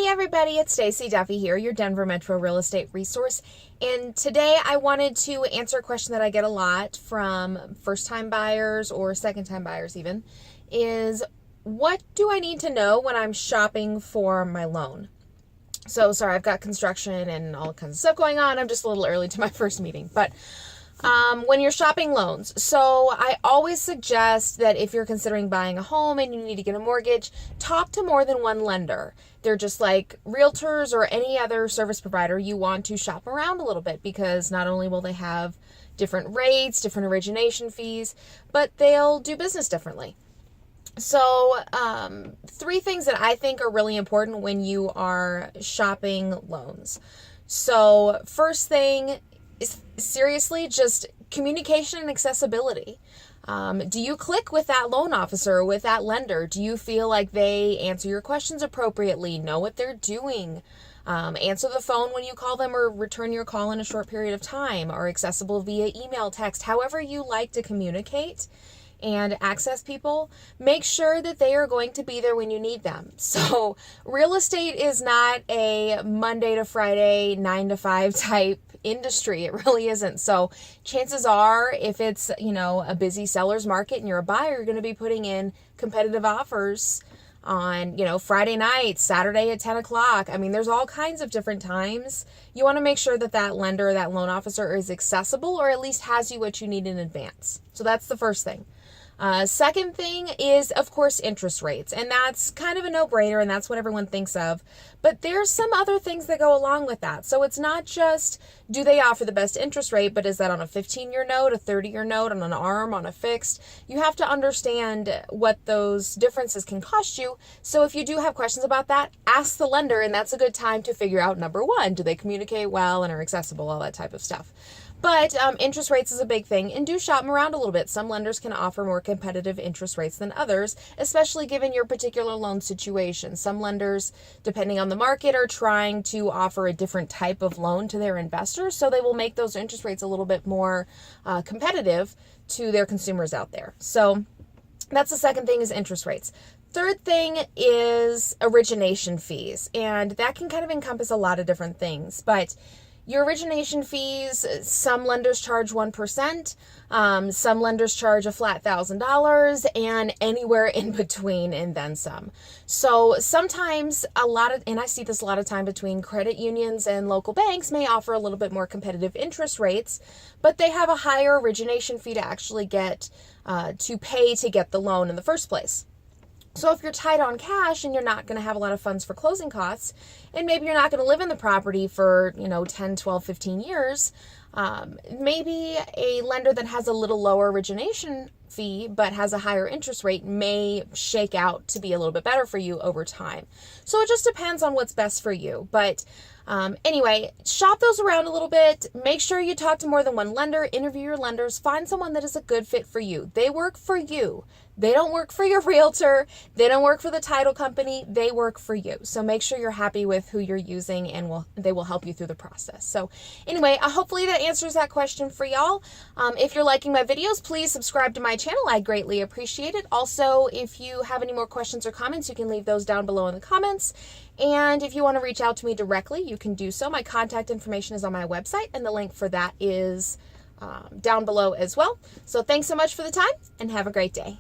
Hey everybody, it's Stacie Duffy here, your Denver Metro real estate resource. And today I wanted to answer a question that I get a lot from first-time buyers or second-time buyers even, is what do I need to know when I'm shopping for my loan? So sorry, I've got construction and all kinds of stuff going on. I'm just a little early to my first meeting, but when you're shopping loans. So I always suggest that if you're considering buying a home and you need to get a mortgage, talk to more than one lender. They're just like Realtors or any other service provider. You want to shop around a little bit because not only will they have different rates, different origination fees, but they'll do business differently. So, three things that I think are really important when you are shopping loans. So, first thing is seriously just communication and accessibility. Do you click with that loan officer or with that lender? Do you feel like they answer your questions appropriately, know what they're doing, answer the phone when you call them or return your call in a short period of time, are accessible via email, text, however you like to communicate and access people? Make sure that they are going to be there when you need them. So real estate is not a Monday to Friday, 9 to 5 type industry. It really isn't. So chances are, if it's, a busy seller's market and you're a buyer, you're going to be putting in competitive offers on, Friday night, Saturday at 10 o'clock. I mean, there's all kinds of different times. You want to make sure that that lender or that loan officer is accessible or at least has you what you need in advance. So that's the first thing. Second thing is, of course, interest rates. And that's kind of a no-brainer, and that's what everyone thinks of. But there's some other things that go along with that. So it's not just, do they offer the best interest rate, but is that on a 15-year note, a 30-year note, on an ARM, on a fixed? You have to understand what those differences can cost you. So if you do have questions about that, ask the lender, and that's a good time to figure out, number one, do they communicate well and are accessible, all that type of stuff. But interest rates is a big thing, and do shop them around a little bit. Some lenders can offer more competitive interest rates than others, especially given your particular loan situation. Some lenders, depending on the market, are trying to offer a different type of loan to their investors, so they will make those interest rates a little bit more competitive to their consumers out there. So that's the second thing, is interest rates. Third thing is origination fees, and that can kind of encompass a lot of different things, but your origination fees, some lenders charge 1%, some lenders charge a flat $1,000, and anywhere in between and then some. So sometimes and I see this a lot of time between credit unions and local banks may offer a little bit more competitive interest rates, but they have a higher origination fee to actually get, to pay to get the loan in the first place. So if you're tight on cash and you're not going to have a lot of funds for closing costs, and maybe you're not going to live in the property for, 10, 12, 15 years, maybe a lender that has a little lower origination fee but has a higher interest rate may shake out to be a little bit better for you over time. So it just depends on what's best for you. But anyway, shop those around a little bit. Make sure you talk to more than one lender, interview your lenders, find someone that is a good fit for you. They work for you. They don't work for your realtor. They don't work for the title company. They work for you. So make sure you're happy with who you're using, and they will help you through the process. So anyway, hopefully that answers that question for y'all. If you're liking my videos, please subscribe to my channel. I greatly appreciate it. Also, if you have any more questions or comments, you can leave those down below in the comments. And if you want to reach out to me directly, you can do so. My contact information is on my website, and the link for that is down below as well. So thanks so much for the time, and have a great day.